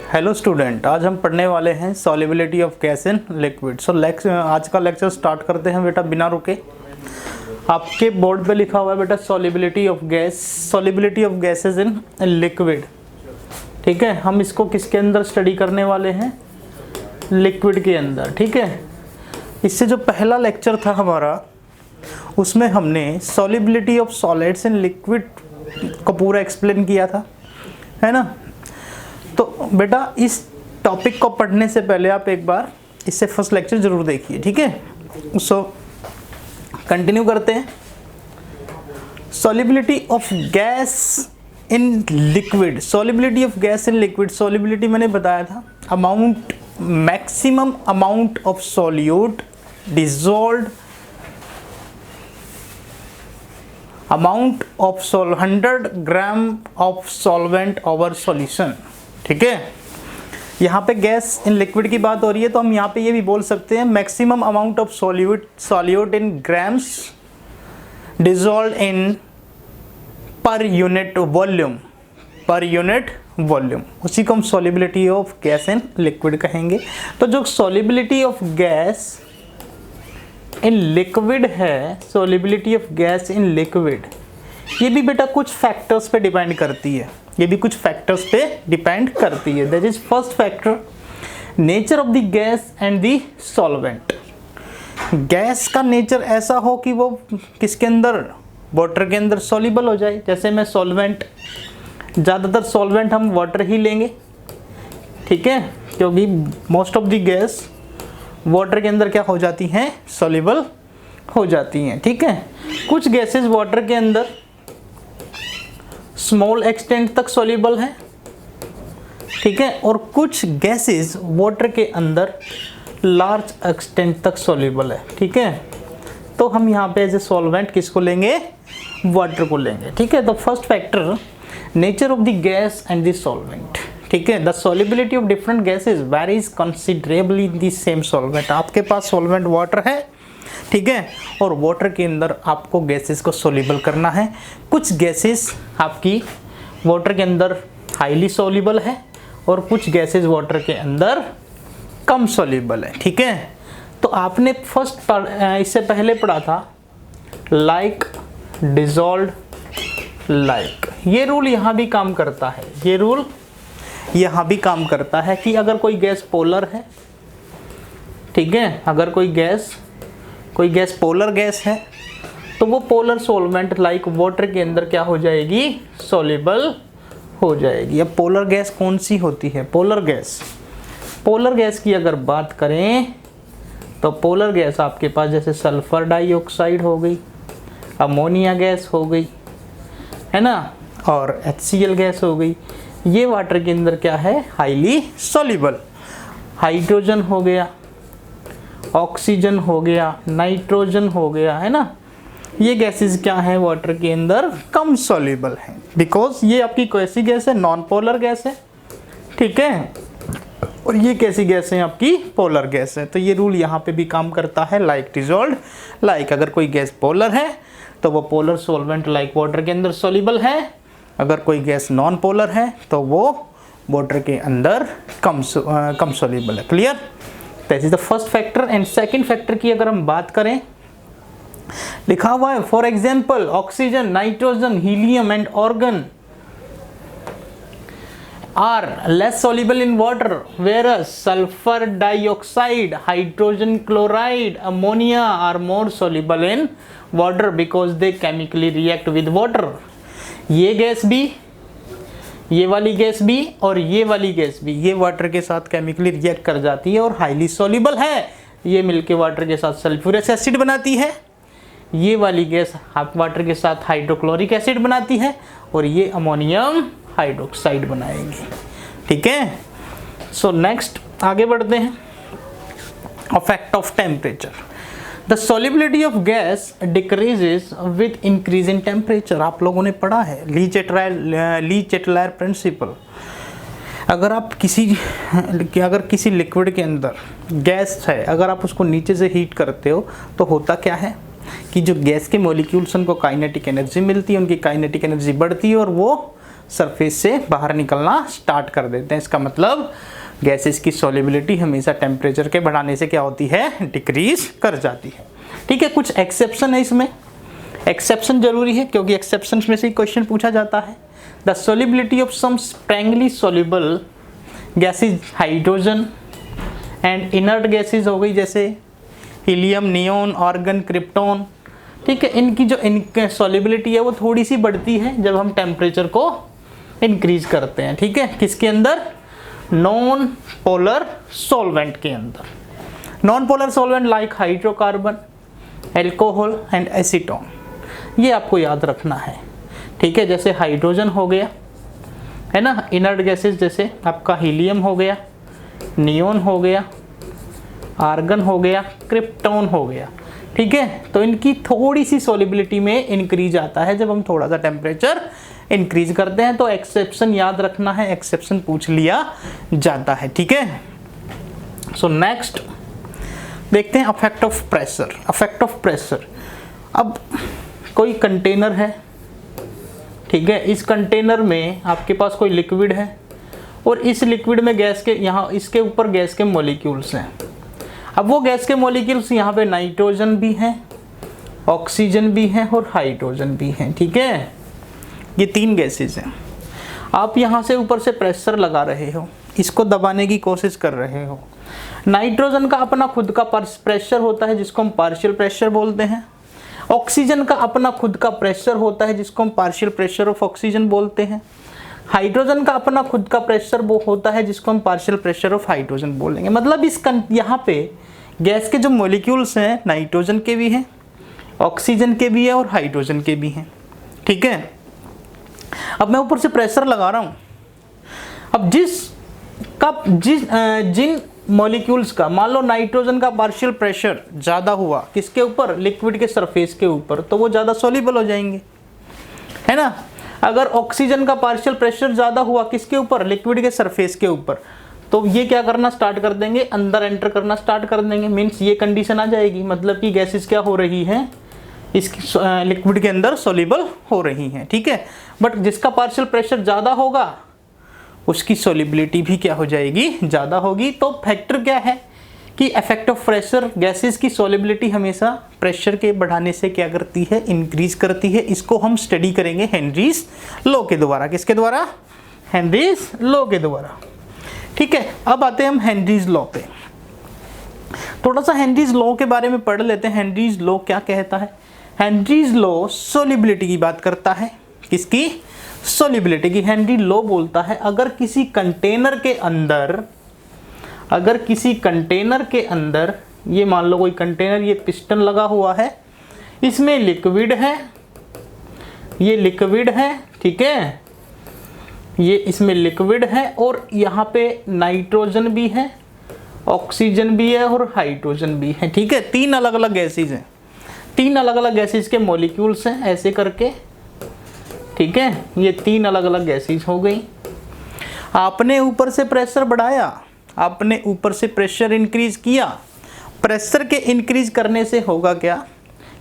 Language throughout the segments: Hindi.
हेलो स्टूडेंट, आज हम पढ़ने वाले हैं solubility of gas in liquid. आज का लेक्चर स्टार्ट करते हैं बेटा बिना रुके। आपके बोर्ड पे लिखा हुआ है बेटा solubility of gases in liquid. ठीक है, हम इसको किसके अंदर स्टडी करने वाले हैं? लिक्विड के अंदर। ठीक है, इससे जो पहला लेक्चर था हमारा उसमें हमने solubility of solids in liquid को पूरा एक्सप्लेन किया था, है ना। तो बेटा इस टॉपिक को पढ़ने से पहले आप एक बार इससे फर्स्ट लेक्चर जरूर देखिए। ठीक है, सो कंटिन्यू करते हैं। Solubility of gas in liquid. Solubility of gas in liquid, solubility मैंने बताया था amount, maximum amount of solute dissolved amount of 100 gram of solvent over solution. ठीक है, यहाँ पे गैस इन लिक्विड की बात हो रही है तो हम यहाँ पे ये भी बोल सकते हैं maximum amount of solute in grams dissolved in per unit volume, उसी को हम solubility of gas in liquid कहेंगे। तो जो solubility of gas in liquid है, solubility of gas in liquid, ये भी बेटा कुछ फैक्टर्स पे डिपेंड करती है। That is first factor, nature of the gas and the solvent. Gas का नेचर ऐसा हो कि वो किसके अंदर, वाटर के अंदर सॉल्युबल हो जाए। जैसे मैं सॉल्वेंट, ज़्यादातर सॉल्वेंट हम वाटर ही लेंगे, ठीक है, क्योंकि most of the gas water के अंदर क्या हो जाती हैं, सॉल्युबल हो जाती हैं। ठीक है, कुछ गैसेस वाटर के अंदर स्मॉल एक्सटेंट तक सॉल्युबल है, ठीक है, और कुछ गैसेस वाटर के अंदर लार्ज एक्सटेंट तक सॉल्युबल है। ठीक है, तो हम यहाँ पे एज ए सॉल्वेंट किसको लेंगे, वाटर को लेंगे। ठीक है, तो first factor nature of the gas and the solvent. ठीक है, the solubility of different gases varies considerably in the same solvent. आपके पास सॉल्वेंट वाटर है, ठीक है, और वाटर के अंदर आपको गैसेस को सॉल्युबल करना है। कुछ गैसेस आपकी वाटर के अंदर हाईली सॉल्युबल है और कुछ गैसेस वाटर के अंदर कम सॉल्युबल है। ठीक है, तो आपने फर्स्ट इससे पहले पढ़ा था लाइक डिसॉल्व्ड लाइक। ये रूल यहाँ भी काम करता है, कि अगर कोई गैस पोलर है, ठीक है, अगर कोई गैस पोलर गैस है तो वो पोलर सॉल्वेंट लाइक वाटर के अंदर क्या हो जाएगी, सॉल्युबल हो जाएगी। अब पोलर गैस कौन सी होती है? पोलर गैस की अगर बात करें तो पोलर गैस आपके पास जैसे सल्फर डाइऑक्साइड हो गई, अमोनिया गैस हो गई, है ना, और HCl गैस हो गई। ये वाटर के अंदर क्या है, हाईली सॉल्युबल। हाइड्रोजन हो गया, ऑक्सीजन हो गया, नाइट्रोजन हो गया, है ना, ये गैसेस क्या है, वाटर के अंदर कम सॉल्युबल है, बिकॉज ये आपकी कैसी गैस है, नॉन पोलर गैस है। ठीक है, और ये कैसी गैस है, आपकी पोलर गैस है। तो ये रूल यहाँ पे भी काम करता है, लाइक डिसॉल्व्ड लाइक। अगर कोई गैस पोलर है तो वो पोलर सॉल्वेंट लाइक वाटर के अंदर सॉल्युबल है, अगर कोई गैस नॉन पोलर है तो वो वाटर के अंदर कम सॉल्युबल है। Clear? That is the first factor. And second factor की अगर हम बात करें, लिखा हुआ है for example oxygen, nitrogen, helium and argon are less soluble in water, whereas sulfur dioxide, hydrogen chloride, ammonia are more soluble in water because they chemically react with water. ये गैस भी, ये वाली गैस भी और ये वाली गैस भी, ये वाटर के साथ केमिकली रिएक्ट कर जाती है और हाईली सॉल्युबल है। ये मिलके वाटर के साथ सल्फ्यूरिक एसिड बनाती है, ये वाली गैस वाटर के साथ हाइड्रोक्लोरिक एसिड बनाती है और ये अमोनियम हाइड्रोक्साइड बनाएंगे। ठीक है, सो नेक्स्ट आगे बढ़ते हैं। Effect of temperature, the solubility of gas decreases with increase in temperature. आप लोगों ने पढ़ा है ली चैटलायर प्रिंसिपल। अगर किसी लिक्विड के अंदर गैस है, अगर आप उसको नीचे से हीट करते हो तो होता क्या है कि जो गैस के मॉलिक्यूल्स उनको काइनेटिक एनर्जी मिलती है, उनकी काइनेटिक एनर्जी बढ़ती है और वो सरफेस से बाहर निकलना स्टार्ट कर देते हैं। इसका मतलब गैसेस की सॉल्युबिलिटी हमेशा टेम्परेचर के बढ़ाने से क्या होती है, डिक्रीज कर जाती है। ठीक है, कुछ एक्सेप्शन है इसमें, एक्सेप्शन जरूरी है क्योंकि एक्सेप्शन में से क्वेश्चन पूछा जाता है। The solubility of some strongly soluble gases hydrogen and inert gases हो गई जैसे हीलियम, नियोन, आर्गन, क्रिप्टॉन। ठीक है, इनकी जो सॉल्युबिलिटी है वो थोड़ी सी बढ़ती है जब हम टेम्परेचर को इंक्रीज करते हैं। ठीक है, किसके अंदर, नॉन पोलर सॉल्वेंट के अंदर। Non polar solvent like hydrocarbon, alcohol and acetone, ये आपको याद रखना है। ठीक है, जैसे हाइड्रोजन हो गया है ना, इनर्ट गैसेस जैसे आपका हीलियम हो गया, नियोन हो गया, आर्गन हो गया, क्रिप्टॉन हो गया। ठीक है, तो इनकी थोड़ी सी सॉल्युबिलिटी में इंक्रीज आता है जब हम थोड़ा सा टेम्परेचर इंक्रीज करते हैं। तो एक्सेप्शन याद रखना है, एक्सेप्शन पूछ लिया जाता है। ठीक है, सो नेक्स्ट देखते हैं affect of pressure. Affect of pressure, अब कोई कंटेनर है, ठीक है, इस कंटेनर में आपके पास कोई लिक्विड है और इस लिक्विड में गैस के यहाँ इसके ऊपर गैस के मॉलिक्यूल्स हैं। अब वो गैस के मॉलिक्यूल्स यहाँ पे नाइट्रोजन भी हैं, ऑक्सीजन भी हैं और हाइड्रोजन भी हैं। ठीक है, ये 3 गैसेस हैं। आप यहाँ से ऊपर से प्रेशर लगा रहे हो, इसको दबाने की कोशिश कर रहे हो। नाइट्रोजन का अपना खुद का प्रेशर होता है जिसको हम पार्शियल प्रेशर बोलते हैं। ऑक्सीजन का अपना खुद का प्रेशर होता है जिसको हम पार्शियल प्रेशर ऑफ ऑक्सीजन बोलते हैं। हाइड्रोजन का अपना खुद का प्रेशर वो होता है जिसको हम पार्शियल प्रेशर ऑफ हाइड्रोजन बोलेंगे। मतलब इस यहाँ पे गैस के जो मॉलिक्यूल्स हैं नाइट्रोजन के भी हैं, ऑक्सीजन के भी है और हाइड्रोजन के भी हैं। ठीक है, अब मैं ऊपर से प्रेशर लगा रहा हूं। अब जिन मॉलिक्यूल्स का, मान लो नाइट्रोजन का पार्शियल प्रेशर ज़्यादा हुआ किसके ऊपर, लिक्विड के सरफेस के ऊपर, तो वो ज़्यादा सॉल्युबल हो जाएंगे, है ना। अगर ऑक्सीजन का पार्शियल प्रेशर ज़्यादा हुआ किसके ऊपर, लिक्विड के सरफेस के ऊपर, तो ये क्या करना स्टार्ट कर देंगे, अंदर एंटर करना स्टार्ट कर देंगे। मीन्स ये कंडीशन आ जाएगी, मतलब कि गैसेस क्या हो रही हैं, इस लिक्विड के अंदर सॉल्युबल हो रही हैं। ठीक है, बट जिसका पार्शियल प्रेशर ज़्यादा होगा उसकी सॉल्युबिलिटी भी क्या हो जाएगी, ज़्यादा होगी। तो फैक्टर क्या है कि इफेक्ट ऑफ प्रेशर, गैसेस की सॉल्युबिलिटी हमेशा प्रेशर के बढ़ाने से क्या करती है, इंक्रीज करती है। इसको हम स्टडी करेंगे हेनरीज लॉ के द्वारा। किसके द्वारा, हेनरीज लॉ के द्वारा। ठीक है, अब आते हैं हम हेनरीज लॉ पे। थोड़ा सा हेनरीज लॉ के बारे में पढ़ लेते हैं। हेनरीज लॉ क्या कहता है, हेनरीज लॉ सॉल्युबिलिटी की बात करता है। किसकी, सॉल्युबिलिटी की। हेनरी लॉ बोलता है अगर किसी कंटेनर के अंदर ये मान लो कोई कंटेनर, ये पिस्टन लगा हुआ है, इसमें लिक्विड है, ये लिक्विड है, ठीक है, ये इसमें लिक्विड है और यहाँ पे नाइट्रोजन भी है, ऑक्सीजन भी है और हाइड्रोजन भी है। ठीक है, 3 अलग अलग गैसेज हैं, 3 अलग अलग गैसेज के मॉलिक्यूल्स हैं ऐसे करके। ठीक है, ये 3 अलग अलग गैसेज हो गई। आपने ऊपर से प्रेशर बढ़ाया, आपने ऊपर से प्रेशर इंक्रीज किया। प्रेशर के इंक्रीज करने से होगा क्या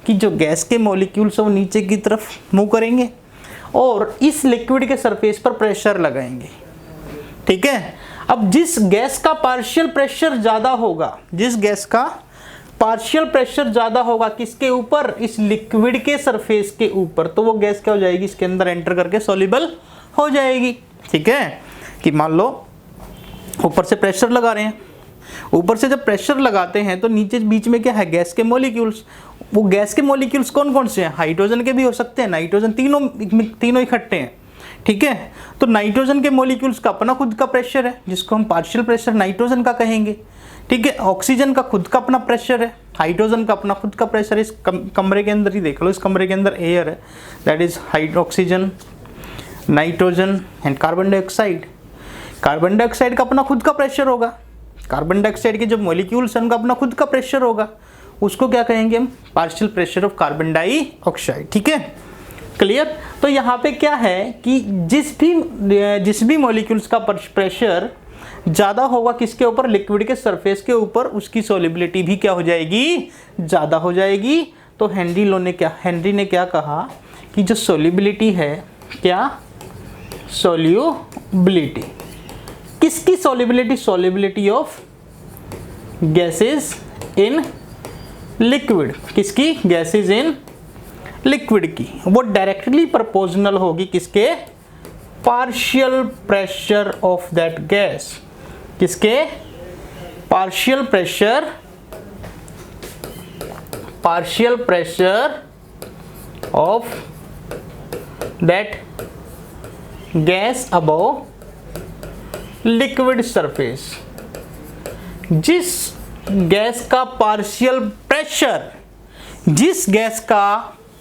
कि जो गैस के मॉलिक्यूल्स हैं वो नीचे की तरफ मूव करेंगे और इस लिक्विड के सरफेस पर प्रेशर लगाएंगे। ठीक है, अब जिस गैस का पार्शियल प्रेशर ज़्यादा होगा, जिस गैस का पार्शियल प्रेशर ज़्यादा होगा किसके ऊपर, इस लिक्विड के सरफेस के ऊपर, तो वो गैस क्या हो जाएगी, इसके अंदर एंटर करके सॉल्युबल हो जाएगी। ठीक है, कि मान लो ऊपर से प्रेशर लगा रहे हैं, ऊपर से जब प्रेशर लगाते हैं तो नीचे बीच में क्या है, गैस के मॉलिक्यूल्स। वो गैस के मॉलिक्यूल्स कौन कौन से हैं, हाइड्रोजन के भी हो सकते हैं, नाइट्रोजन, तीनों इकट्ठे हैं। ठीक है, तो नाइट्रोजन के मॉलिक्यूल्स का अपना खुद का प्रेशर है जिसको हम पार्शियल प्रेशर नाइट्रोजन का कहेंगे। ठीक है, ऑक्सीजन का खुद का अपना प्रेशर है, हाइड्रोजन का अपना खुद का प्रेशर है। इस कमरे के अंदर ही देख लो, इस कमरे के अंदर एयर है, that is oxygen, nitrogen and carbon dioxide. Carbon dioxide का अपना खुद का प्रेशर होगा, कार्बन डाइऑक्साइड के जो मॉलिक्यूल्स हैं उनका अपना खुद का प्रेशर होगा, उसको क्या कहेंगे हम, partial pressure of carbon dioxide. ठीक है, क्लियर। तो यहाँ पे क्या है कि जिस भी मॉलिक्यूल्स का प्रेशर ज़्यादा होगा किसके ऊपर, लिक्विड के सरफेस के ऊपर, उसकी सॉल्युबिलिटी भी क्या हो जाएगी, ज़्यादा हो जाएगी। तो हेनरी ने क्या कहा कि जो सॉल्युबिलिटी है, क्या solubility. किसकी solubility? Solubility of gases in liquid. किसकी? gases in liquid की. वो डायरेक्टली प्रोपोर्शनल होगी किसके? Partial pressure of that gas. किसके? Partial pressure of that gas above liquid surface. जिस गैस का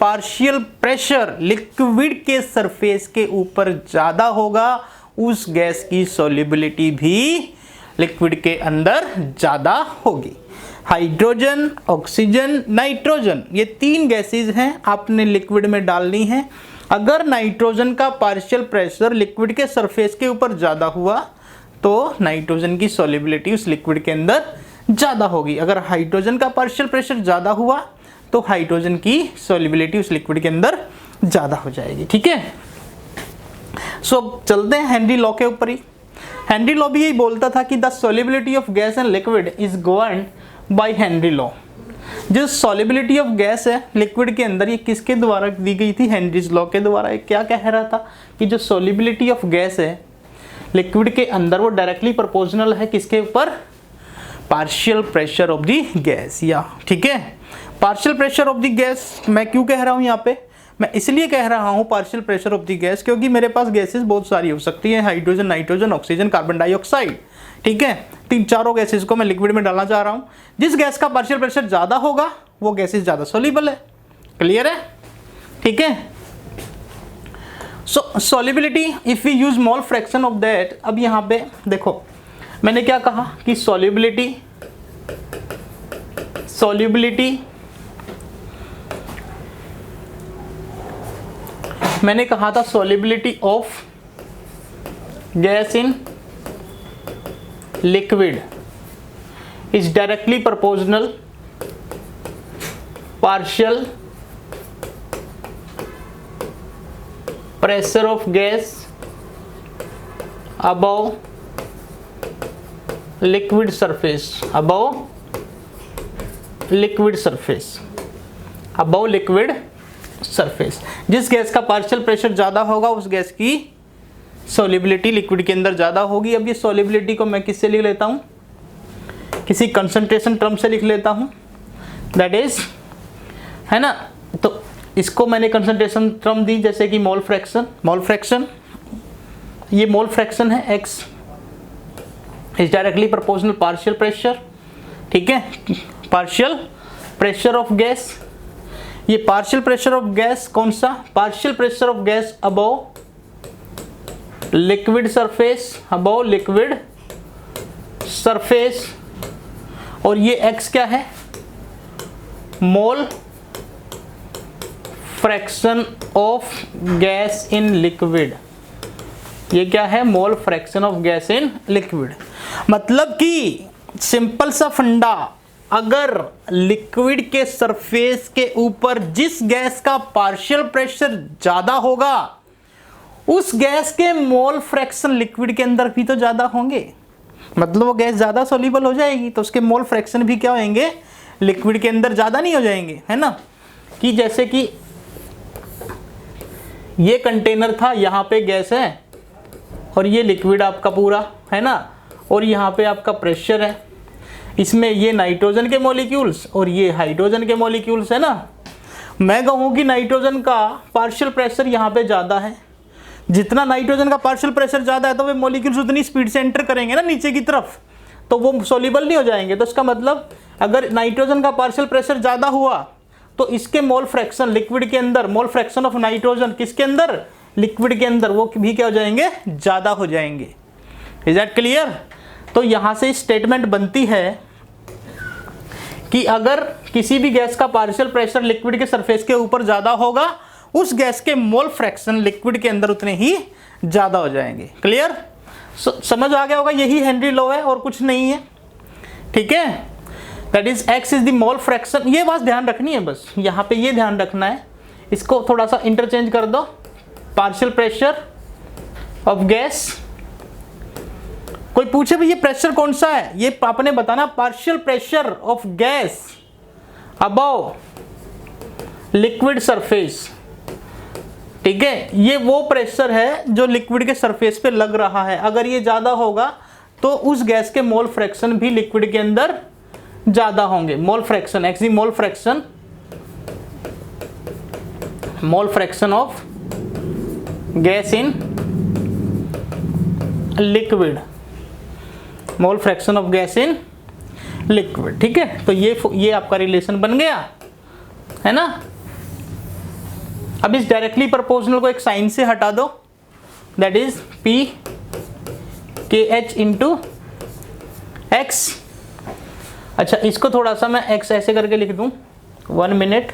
पार्शियल प्रेशर लिक्विड के सरफेस के ऊपर ज़्यादा होगा, उस गैस की सॉल्युबिलिटी भी लिक्विड के अंदर ज़्यादा होगी. हाइड्रोजन, ऑक्सीजन, नाइट्रोजन, ये 3 गैसेज हैं, आपने लिक्विड में डालनी है. अगर नाइट्रोजन का पार्शियल प्रेशर लिक्विड के सरफेस के ऊपर ज़्यादा हुआ तो नाइट्रोजन की सॉल्युबिलिटी उस लिक्विड के अंदर ज़्यादा होगी. अगर हाइड्रोजन का पार्शियल प्रेशर ज़्यादा हुआ तो हाइड्रोजन की सॉल्युबिलिटी उस लिक्विड के अंदर ज़्यादा हो जाएगी. ठीक है. सो चलते हैं हेनरी लॉ के ऊपर ही. हेनरी लॉ भी यही बोलता था कि the solubility of gas and liquid is governed by Henry law. जो सॉल्युबिलिटी ऑफ गैस है लिक्विड के अंदर, ये किसके द्वारा दी गई थी? हेनरीज लॉ के द्वारा. ये क्या कह रहा था कि जो सॉल्युबिलिटी ऑफ गैस है लिक्विड के अंदर वो डायरेक्टली प्रोपोर्शनल है किसके ऊपर? Partial pressure of the gas. या ठीक है, partial pressure of the gas मैं क्यों कह रहा हूँ यहाँ पे? मैं इसलिए कह रहा हूँ partial pressure of the gas क्योंकि मेरे पास गैसेस बहुत सारी हो सकती हैं. Hydrogen, nitrogen, oxygen, carbon dioxide. ठीक है, 3-4 गैसेस को मैं लिक्विड में डालना चाह रहा हूँ. जिस गैस का पार्शियल प्रेशर ज़्यादा होगा वो गैसेस ज़्यादा सोल्यूबल है. क्लियर है? ठीक है. So solubility if we use mole fraction of that. अब यहाँ पे देखो मैंने क्या कहा कि सॉल्युबिलिटी मैंने कहा था solubility of gas in liquid is directly proportional partial pressure of gas above liquid surface. जिस गैस का पार्शियल प्रेशर ज़्यादा होगा उस गैस की सॉल्युबिलिटी लिक्विड के अंदर ज़्यादा होगी. अब ये सॉल्युबिलिटी को मैं किससे लिख लेता हूँ? किसी कंसंट्रेशन टर्म से लिख लेता हूँ. दैट इज, है ना, तो इसको मैंने कंसंट्रेशन टर्म दी जैसे कि मोल फ्रैक्शन. ये मोल फ्रैक्शन है x is directly proportional partial pressure. ठीक है, पार्शियल प्रेशर ऑफ गैस. ये पार्शियल प्रेशर ऑफ गैस कौन सा? Partial pressure of gas above liquid surface. और ये x क्या है? Mole fraction of gas in liquid. ये क्या है? Mole fraction of gas in liquid. मतलब कि सिंपल सा फंडा, अगर लिक्विड के सरफेस के ऊपर जिस गैस का पार्शियल प्रेशर ज्यादा होगा उस गैस के मोल फ्रैक्शन लिक्विड के अंदर भी तो ज्यादा होंगे. मतलब वो गैस ज्यादा सोल्यूबल हो जाएगी तो उसके मोल फ्रैक्शन भी क्या होंगे? लिक्विड के अंदर ज्यादा नहीं हो जाएंगे. है ना, कि जैसे कि ये कंटेनर था, यहाँ पे गैस है और ये लिक्विड आपका पूरा है ना, और यहाँ पे आपका प्रेशर है. इसमें ये नाइट्रोजन के मॉलिक्यूल्स और ये हाइड्रोजन के मॉलिक्यूल्स है ना. मैं कहूँ कि नाइट्रोजन का पार्शियल प्रेशर यहाँ पे ज़्यादा है. जितना नाइट्रोजन का पार्शियल प्रेशर ज़्यादा है तो वे मॉलिक्यूल्स उतनी स्पीड से एंटर करेंगे ना नीचे की तरफ, तो वो सोल्यूबल नहीं हो जाएंगे. तो इसका मतलब अगर नाइट्रोजन का पार्शियल प्रेशर ज़्यादा हुआ तो इसके मोल फ्रैक्शन लिक्विड के अंदर, मोल फ्रैक्शन ऑफ नाइट्रोजन किसके अंदर? लिक्विड के अंदर, वो भी क्या हो जाएंगे? ज़्यादा हो जाएंगे. Is that clear? तो यहाँ से स्टेटमेंट बनती है कि अगर किसी भी गैस का पार्शियल प्रेशर लिक्विड के सरफेस के ऊपर ज़्यादा होगा उस गैस के मोल फ्रैक्शन लिक्विड के अंदर उतने ही ज़्यादा हो जाएंगे. क्लियर? समझ आ गया होगा, यही हेनरी लॉ है और कुछ नहीं है. ठीक है, that is x is the mole fraction. ये बात ध्यान रखनी है, बस यहाँ पे ये ध्यान रखना है. इसको थोड़ा सा इंटरचेंज कर दो. Partial pressure of gas. कोई पूछे भाई ये प्रेशर कौन सा है, ये आपने बताना partial pressure of gas above liquid surface. ठीक है, ये वो प्रेशर है जो लिक्विड के सरफेस पे लग रहा है। अगर ये ज्यादा होगा तो उस गैस के मोल फ्रैक्शन भी लिक्विड के अंदर ज्यादा होंगे। Mole fraction actually mole fraction of gas in liquid, mole fraction of gas in liquid. ठीक है, तो ये आपका रिलेशन बन गया है ना। अब इस डायरेक्टली प्रोपोर्शनल को एक साइन से हटा दो, that is P KH into x. अच्छा, इसको थोड़ा सा मैं x ऐसे करके लिख दूं, 1 मिनट,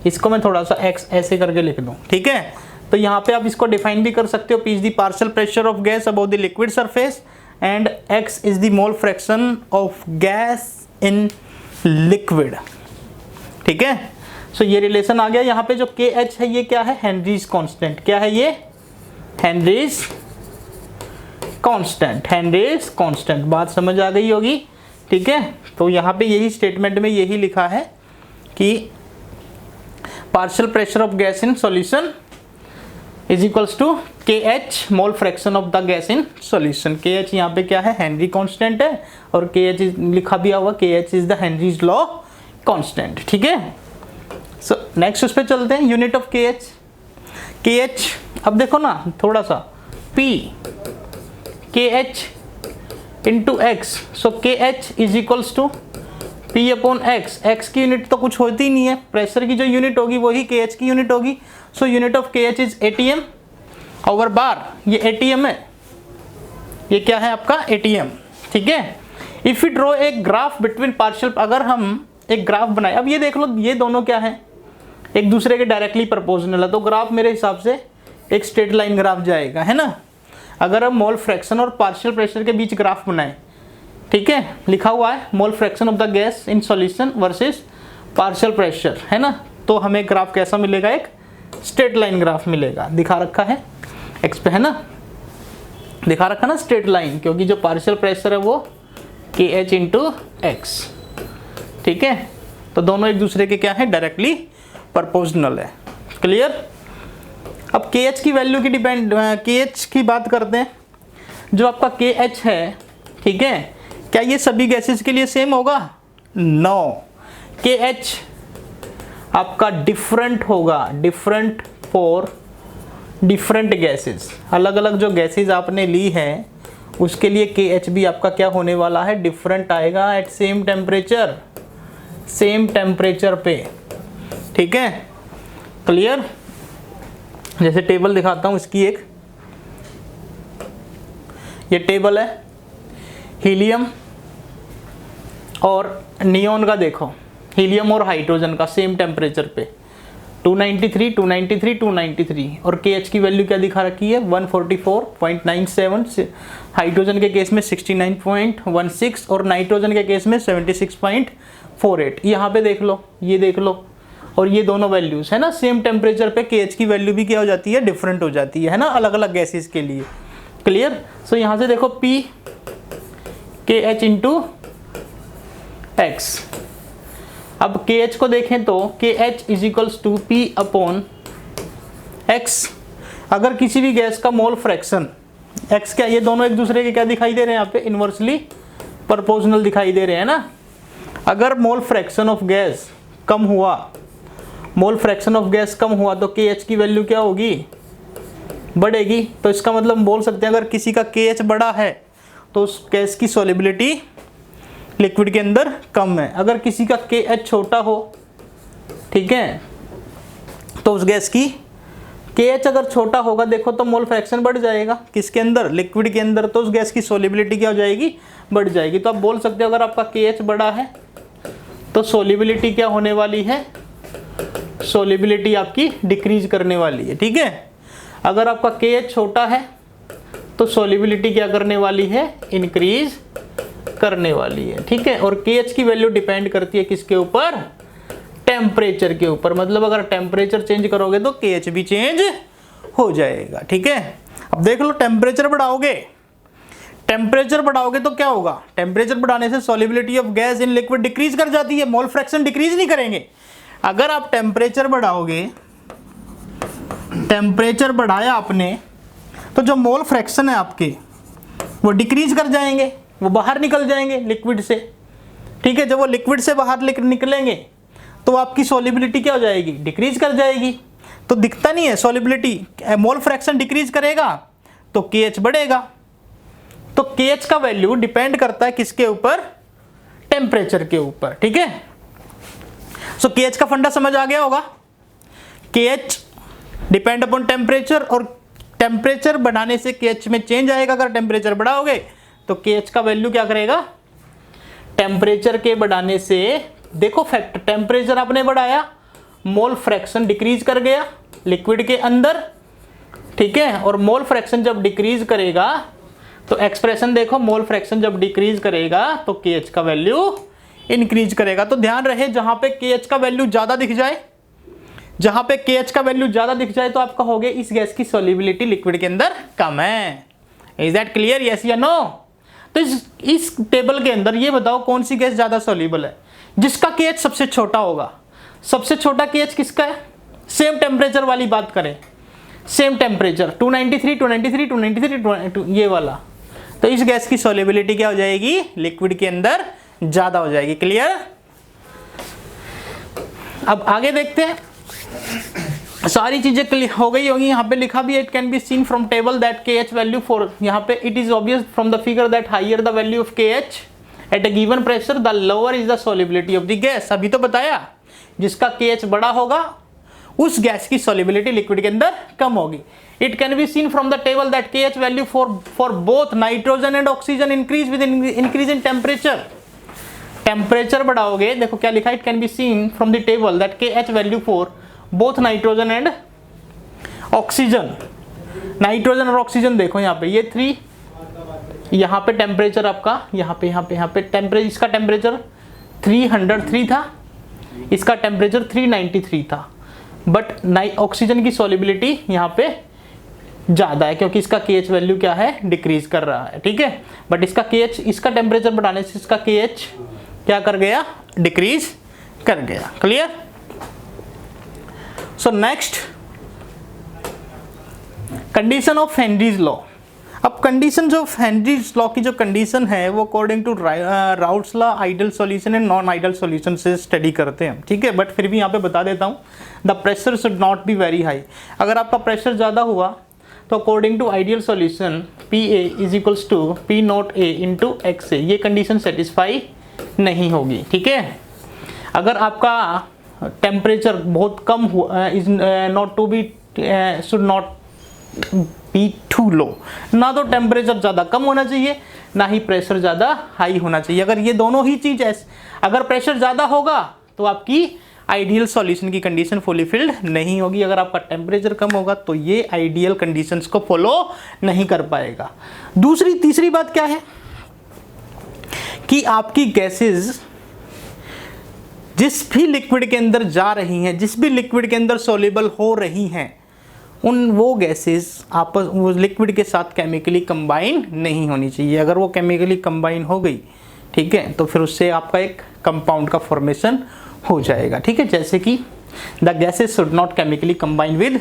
इसको मैं थोड़ा सा x ऐसे करके लिख दूं। ठीक है, तो यहाँ पे आप इसको डिफाइन भी कर सकते हो, P is the partial pressure of gas above the liquid surface and x is the mole fraction of gas in liquid. ठीक है, सो ये रिलेशन आ गया। यहाँ पे जो KH है ये क्या है, हेनरीज कांस्टेंट। क्या है ये, हेनरीज कांस्टेंट, हेनरीज कांस्टेंट। बात समझ आ गई होगी। ठीक है, तो यहाँ पे यही स्टेटमेंट में यही लिखा है कि partial pressure of gas in solution is equals to KH mole fraction of the gas in solution. KH यहाँ पे क्या है, हेनरी कांस्टेंट है, और KH लिखा भी हुआ, KH is the Henry's law constant. ठीक है, सो नेक्स्ट उस पे चलते हैं, यूनिट ऑफ KH। अब देखो ना थोड़ा सा, P KH into x, so KH is equals to P upon x. X की यूनिट तो कुछ होती ही नहीं है, प्रेशर की जो यूनिट होगी वही KH की यूनिट होगी। So unit of KH is ATM over bar. ये ATM है, ये क्या है आपका ATM। ठीक है, if you draw a graph between partial, अगर हम एक ग्राफ बनाए, अब ये देख लो ये दोनों क्या है, एक दूसरे के डायरेक्टली प्रोपोर्शनल है, तो ग्राफ मेरे हिसाब से एक स्ट्रेट लाइन ग्राफ जाएगा, है ना। अगर हम मोल फ्रैक्शन और पार्शियल प्रेशर के बीच ग्राफ बनाए, ठीक है, लिखा हुआ है mole fraction of the gas in solution versus partial pressure, है ना, तो हमें ग्राफ कैसा मिलेगा, एक स्ट्रेट लाइन ग्राफ मिलेगा। दिखा रखा है एक्स पे, है ना, दिखा रखा ना स्ट्रेट लाइन, क्योंकि जो पार्शियल प्रेशर है वो KH इंटू एक्स। ठीक है, तो दोनों एक दूसरे के क्या है, डायरेक्टली प्रोपोर्शनल है। क्लियर। अब KH की वैल्यू की KH की बात करते हैं। जो आपका KH है, ठीक है, क्या ये सभी गैसेस के लिए सेम होगा? नो, KH आपका डिफरेंट होगा, डिफरेंट फॉर डिफरेंट गैसेस। अलग अलग जो गैसेस आपने ली है उसके लिए KH भी आपका क्या होने वाला है, डिफरेंट आएगा at same temperature, same temperature पे। ठीक है, क्लियर। जैसे टेबल दिखाता हूं इसकी एक, ये टेबल है हीलियम और नियोन का। देखो हीलियम और हाइड्रोजन का सेम टेम्परेचर पे 293, 293, 293, और KH की वैल्यू क्या दिखा रखी है, 144.97, हाइड्रोजन के केस में 69.16 और नाइट्रोजन के केस में 76.48। यहाँ पे देख लो, ये देख लो, और ये दोनों वैल्यूज है ना सेम टेम्परेचर पे, KH की वैल्यू भी क्या हो जाती है, डिफरेंट हो जाती है ना, अलग अलग गैसेस के लिए। क्लियर। सो यहाँ से देखो P KH इंटू एक्स। अब KH को देखें तो KH is equals to P upon x. अगर किसी भी गैस का मोल फ्रैक्शन x क्या, ये दोनों एक दूसरे के क्या दिखाई दे रहे हैं यहाँ पे, इनवर्सली प्रोपोर्शनल दिखाई दे रहे हैं ना। अगर मोल फ्रैक्शन ऑफ गैस कम हुआ, मोल फ्रैक्शन ऑफ गैस कम हुआ तो KH की वैल्यू क्या होगी, बढ़ेगी। तो इसका मतलब बोल सकते हैं अगर किसी का KH बड़ा है तो उस गैस की सॉल्युबिलिटी लिक्विड के अंदर कम है। अगर किसी का KH छोटा हो, ठीक है, तो उस गैस की KH अगर छोटा होगा, देखो तो मोल फ्रैक्शन बढ़ जाएगा किसके अंदर, लिक्विड के अंदर, तो उस गैस की सॉल्युबिलिटी क्या हो जाएगी, बढ़ जाएगी। तो आप बोल सकते हो अगर आपका KH बड़ा है तो सॉल्युबिलिटी क्या होने वाली है, सॉल्युबिलिटी आपकी डिक्रीज करने वाली है। ठीक है, अगर आपका KH छोटा है तो सॉल्युबिलिटी क्या करने वाली है, इंक्रीज करने वाली है। ठीक है, और KH की वैल्यू डिपेंड करती है किसके ऊपर, टेम्परेचर के ऊपर। मतलब अगर टेम्परेचर चेंज करोगे तो KH भी चेंज हो जाएगा। ठीक है, अब देख लो टेम्परेचर बढ़ाओगे, टेम्परेचर बढ़ाओगे तो क्या होगा, टेम्परेचर बढ़ाने से solubility of gas in liquid decrease कर जाती है, मोल फ्रैक्शन डिक्रीज नहीं करेंगे। अगर आप टेम्परेचर बढ़ाओगे, टेम्परेचर बढ़ाया आपने, तो जो मोल फ्रैक्शन है आपके वो डिक्रीज कर जाएंगे, वो बाहर निकल जाएंगे लिक्विड से। ठीक है, जब वो लिक्विड से बाहर निकलेंगे तो आपकी सॉल्युबिलिटी क्या हो जाएगी, डिक्रीज कर जाएगी। तो दिखता नहीं है सॉल्युबिलिटी, मोल फ्रैक्शन डिक्रीज करेगा तो KH बढ़ेगा। तो KH का वैल्यू डिपेंड करता है किसके ऊपर, टेम्परेचर के ऊपर। ठीक है, सो KH का फंडा समझ आ गया होगा। KH डिपेंड अपॉन टेम्परेचर, और टेम्परेचर बढ़ाने से KH में चेंज आएगा। अगर टेम्परेचर बढ़ाओगे तो KH का वैल्यू क्या करेगा, टेम्परेचर के बढ़ाने से, देखो फैक्ट, टेम्परेचर आपने बढ़ाया, मोल फ्रैक्शन डिक्रीज कर गया लिक्विड के अंदर। ठीक है, और मोल फ्रैक्शन जब डिक्रीज करेगा तो एक्सप्रेशन देखो, मोल फ्रैक्शन जब डिक्रीज करेगा तो KH का वैल्यू इंक्रीज करेगा। तो ध्यान रहे, जहां पे KH का वैल्यू ज्यादा दिख जाए, जहां पे KH का वैल्यू ज्यादा दिख जाए तो आप कहोगे इस गैस की सॉल्युबिलिटी लिक्विड के अंदर कम है। इज दैट क्लियर, यस या नो? तो इस टेबल के अंदर ये बताओ कौन सी गैस ज्यादा सॉल्युबल है, जिसका KH सबसे छोटा होगा। सबसे छोटा KH किसका है, सेम टेम्परेचर वाली बात करें, सेम टेम्परेचर 293, 293, 293, ये वाला, तो इस गैस की सॉल्युबिलिटी क्या हो जाएगी, लिक्विड के अंदर ज्यादा हो जाएगी। क्लियर? अब आगे देखते हैं, सारी चीजें क्लियर हो गई होंगी। यहाँ पे लिखा भी है, it can be seen from table that KH value for, यहाँ पे it is obvious from the figure that higher the value of KH at a given pressure the lower is the solubility of the gas. अभी तो बताया, जिसका KH बड़ा होगा उस गैस की सॉल्युबिलिटी लिक्विड के अंदर कम होगी। It can be seen from the table that KH value for both nitrogen and oxygen increase with increase in temperature. Temperature बढ़ाओगे, देखो क्या लिखा है, it can be seen from the table that KH value for both nitrogen and oxygen, nitrogen और ऑक्सीजन देखो यहाँ पे, ये 3, यहाँ पे टेम्परेचर आपका, यहाँ पे टेम्परेचर, इसका टेम्परेचर 303 था, इसका टेम्परेचर 393 था, बट ऑक्सीजन की सॉल्युबिलिटी यहाँ पे ज्यादा है क्योंकि इसका KH वैल्यू क्या है, डिक्रीज कर रहा है। ठीक है, बट इसका KH, इसका टेम्परेचर बढ़ाने से इसका KH क्या कर गया, डिक्रीज कर गया। Clear? So next, condition of Henry's law. अब कंडीशन जो हेनरीज लॉ की जो कंडीशन है वो according to Raoult's law ideal solution and non ideal solution से स्टडी करते हैं। ठीक है, बट फिर भी यहाँ पे बता देता हूँ, the pressure should not be very high. अगर आपका प्रेशर ज़्यादा हुआ तो according to ideal solution PA is equals to P0A into XA, ये कंडीशन सेटिस्फाई नहीं होगी। ठीक है, अगर आपका टेम्परेचर बहुत कम हुआ, is not to be, should not be too low, ना तो टेम्परेचर ज़्यादा कम होना चाहिए ना ही प्रेशर ज़्यादा हाई होना चाहिए। अगर ये दोनों ही चीज़, अगर प्रेशर ज़्यादा होगा तो आपकी आइडियल सॉल्यूशन की कंडीशन फुलफिल्ड नहीं होगी। अगर आपका टेम्परेचर कम होगा तो ये आइडियल कंडीशंस को फॉलो नहीं कर पाएगा। तीसरी बात क्या है कि आपकी गैसेस जिस भी लिक्विड के अंदर जा रही हैं, जिस भी लिक्विड के अंदर सॉल्युबल हो रही हैं, वो गैसेस आपस वो लिक्विड के साथ केमिकली कंबाइन नहीं होनी चाहिए। अगर वो केमिकली कंबाइन हो गई, ठीक है, तो फिर उससे आपका एक कंपाउंड का फॉर्मेशन हो जाएगा। ठीक है, जैसे कि the gases should not chemically combine with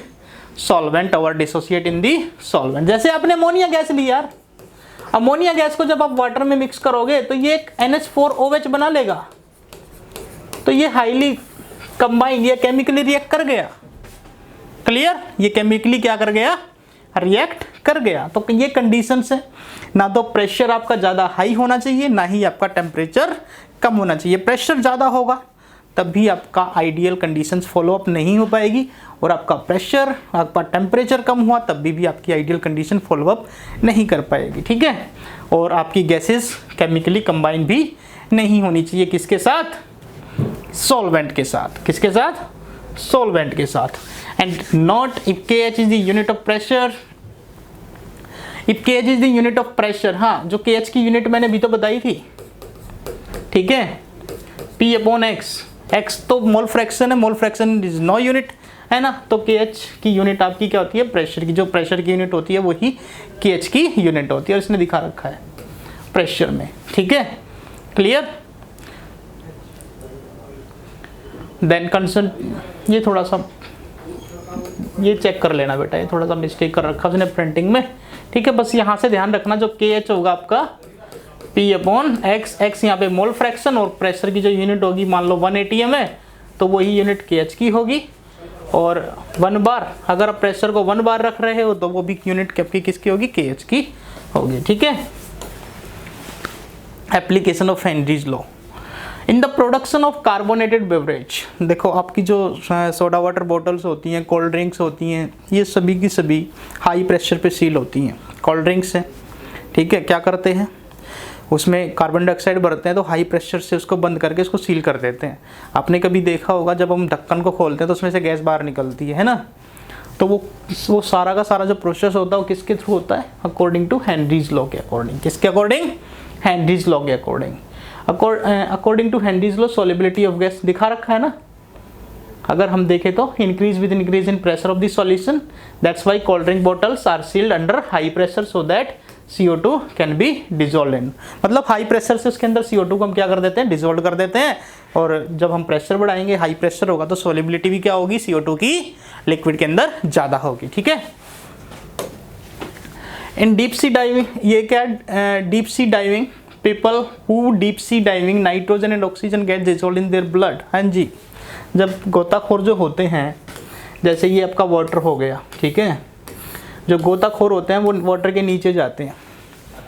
solvent और डिसोसिएट इन दी सॉल्वेंट। जैसे आपने अमोनिया गैस ली यार, अमोनिया गैस को जब आप वाटर में मिक्स करोगे तो ये एक NH4OH बना लेगा, तो ये हाईली कंबाइन, ये केमिकली रिएक्ट कर गया। क्लियर? ये केमिकली क्या कर गया, रिएक्ट कर गया। तो ये कंडीशंस है, ना तो प्रेशर आपका ज़्यादा हाई होना चाहिए ना ही आपका टेम्परेचर कम होना चाहिए। प्रेशर ज़्यादा होगा तब भी आपका आइडियल कंडीशंस फॉलो अप नहीं हो पाएगी, और आपका प्रेशर, आपका टेम्परेचर कम हुआ तब भी आपकी आइडियल कंडीशन फॉलो अप नहीं कर पाएगी। ठीक है, और आपकी गैसेस केमिकली कंबाइन भी नहीं होनी चाहिए, किसके साथ, सॉल्वेंट के साथ। किसके साथ, सॉल्वेंट के साथ। And not if KH is the unit of pressure, if KH is the unit of pressure. हाँ, जो KH की यूनिट मैंने अभी तो बताई थी, ठीक है, P/X, X तो मोल फ्रैक्शन है, mole fraction is no unit. है ना। तो KH की यूनिट आपकी क्या होती है, प्रेशर की, जो प्रेशर की यूनिट होती है वही KH की यूनिट होती है, और इसने दिखा रखा है प्रेशर में, ठीक है, क्लियर। देन कंसर्न, ये थोड़ा सा ये चेक कर लेना बेटा, ये थोड़ा सा मिस्टेक कर रखा उसने प्रिंटिंग में, ठीक है। बस यहाँ से ध्यान रखना, जो KH होगा आपका P/X, X यहाँ पे मोल फ्रैक्शन, और प्रेशर की जो यूनिट होगी मान लो 1 atm है तो वही यूनिट KH की होगी, और 1 बार, अगर आप प्रेशर को 1 बार रख रहे हो तो वो भी यूनिट आपकी किसकी होगी, KH की होगी, ठीक है। Application of Henry's law in the production of carbonated beverage. देखो आपकी जो सोडा वाटर बॉटल्स होती हैं, कोल्ड ड्रिंक्स होती हैं, ये सभी की सभी हाई प्रेशर पे सील होती हैं। कोल्ड ड्रिंक्स हैं, ठीक है, क्या करते हैं, उसमें कार्बन डाइऑक्साइड भरते हैं तो हाई प्रेशर से उसको बंद करके उसको सील कर देते हैं। आपने कभी देखा होगा जब हम ढक्कन को खोलते हैं तो उसमें से गैस बाहर निकलती है ना। तो वो सारा का सारा जो प्रोसेस होता है वो किसके थ्रू होता है, अकॉर्डिंग टू हेनरीज लॉ के अकॉर्डिंग। किसके अकॉर्डिंग, हेनरीज लॉ के according. According to Henry's law solubility of gas दिखा रखा है ना। अगर हम देखें तो increase with increase in pressure of the solution, that's why cold drink bottles are sealed under high pressure so that CO2 can be dissolve in. मतलब हाई प्रेशर से उसके अंदर CO2 को हम क्या कर देते हैं, डिजोल्व कर देते हैं, और जब हम प्रेशर बढ़ाएंगे, हाई प्रेशर होगा तो सॉल्युबिलिटी भी क्या होगी, CO2 की लिक्विड के अंदर ज़्यादा होगी, ठीक है। इन डीप सी डाइविंग, ये क्या deep sea diving, people who deep sea diving nitrogen and oxygen get dissolve in their blood. हाँ जी, जब गोताखोर जो होते हैं, जैसे ये आपका वाटर हो गया, ठीक है, जो गोताखोर होते हैं वो वाटर के नीचे जाते हैं।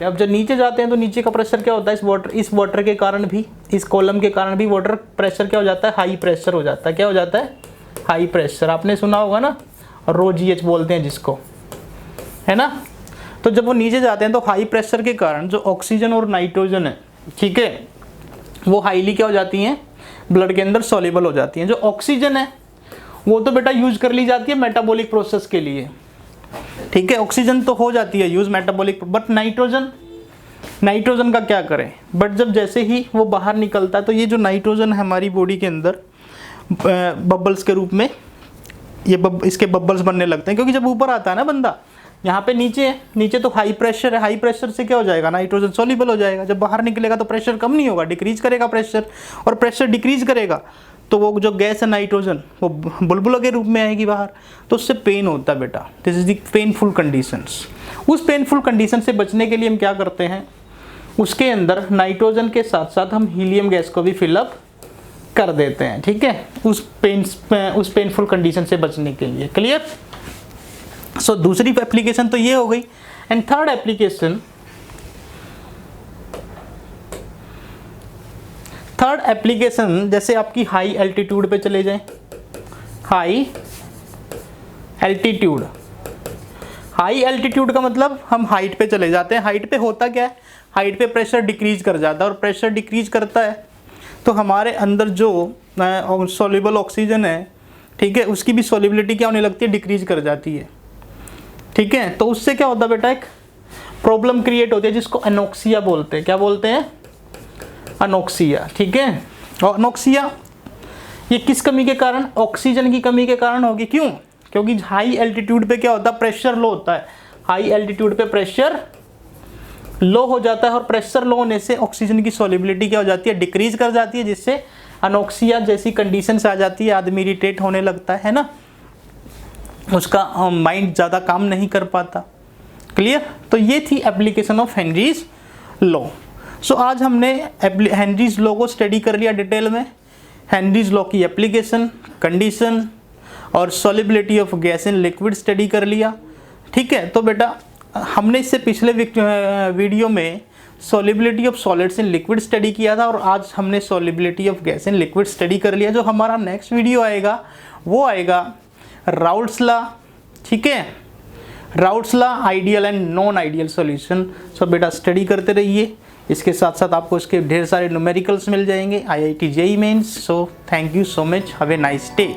अब जब नीचे जाते हैं तो नीचे का प्रेशर क्या होता है, इस वाटर के कारण भी, इस कॉलम के कारण भी वाटर प्रेशर क्या हो जाता है, हाई प्रेशर हो जाता है। क्या हो जाता है, हाई प्रेशर। आपने सुना होगा ना, ROGH बोलते हैं जिसको, है ना। तो जब वो नीचे जाते हैं तो हाई प्रेशर के कारण जो ऑक्सीजन और नाइट्रोजन है, ठीक है, वो हाईली क्या हो जाती हैं, ब्लड के अंदर सॉल्युबल हो जाती हैं। जो ऑक्सीजन है वो तो बेटा यूज कर ली जाती है मेटाबॉलिक प्रोसेस के लिए, ठीक है, ऑक्सीजन तो हो जाती है यूज मेटाबॉलिक, बट नाइट्रोजन का क्या करें। बट जब जैसे ही वो बाहर निकलता है तो ये जो नाइट्रोजन है हमारी बॉडी के अंदर बबल्स के रूप में इसके बबल्स बनने लगते हैं, क्योंकि जब ऊपर आता है ना बंदा, यहाँ पे नीचे तो हाई प्रेशर है, हाई प्रेशर से क्या हो जाएगा, नाइट्रोजन सॉल्युबल हो जाएगा। जब बाहर निकलेगा तो प्रेशर कम नहीं होगा, डिक्रीज करेगा प्रेशर, और प्रेशर डिक्रीज करेगा तो वो जो गैस है नाइट्रोजन वो बुलबुला के रूप में आएगी बाहर, तो उससे पेन होता है बेटा। This is the painful conditions. उस पेनफुल कंडीशन से बचने के लिए हम क्या करते हैं, उसके अंदर नाइट्रोजन के साथ साथ हम हीलियम गैस को भी फिलअप कर देते हैं, ठीक है, उस पेनफुल कंडीशन से बचने के लिए। क्लियर। सो दूसरी एप्लीकेशन तो ये हो गई। एंड थर्ड एप्लीकेशन जैसे आपकी हाई एल्टीट्यूड पे चले जाएं। हाई एल्टीट्यूड का मतलब हम हाइट पे चले जाते हैं। हाइट पे होता क्या है, हाइट पे प्रेशर डिक्रीज कर जाता है, और प्रेशर डिक्रीज करता है तो हमारे अंदर जो सॉल्युबल ऑक्सीजन है, ठीक है, उसकी भी सॉल्युबिलिटी क्या होने लगती है, डिक्रीज कर जाती है, ठीक है। तो उससे क्या होता है बेटा, एक प्रॉब्लम क्रिएट होती है जिसको एनोक्सिया बोलते हैं। क्या बोलते हैं, अनोक्सिया, ठीक है। और अनोक्सिया ये किस कमी के कारण, ऑक्सीजन की कमी के कारण होगी। क्यों, क्योंकि हाई एल्टीट्यूड पे क्या होता है, प्रेशर लो होता है। हाई एल्टीट्यूड पे प्रेशर लो हो जाता है, और प्रेशर लो होने से ऑक्सीजन की सॉल्युबिलिटी क्या हो जाती है, डिक्रीज कर जाती है, जिससे अनोक्सिया जैसी कंडीशंस आ जाती है। आदमी इरिटेट होने लगता है ना, उसका माइंड ज़्यादा काम नहीं कर पाता। क्लियर। तो ये थी एप्लीकेशन ऑफ हेनरीज लॉ। सो आज हमने हेनरीज लॉ को स्टडी कर लिया डिटेल में। हेनरीज लॉ की एप्लीकेशन, कंडीशन और solubility of gas in liquid study कर लिया, ठीक है। तो बेटा हमने इससे पिछले वीडियो में solubility of solids in liquid study किया था, और आज हमने solubility of gas in liquid study कर लिया। जो हमारा नेक्स्ट वीडियो आएगा वो आएगा राउल्ट्स लॉ, ठीक है, Raoult's law, ideal and non ideal solution. So बेटा स्टडी करते रहिए, इसके साथ साथ आपको इसके ढेर सारे न्यूमेरिकल्स मिल जाएंगे IIT JEE mains. So thank you so much, have a nice day.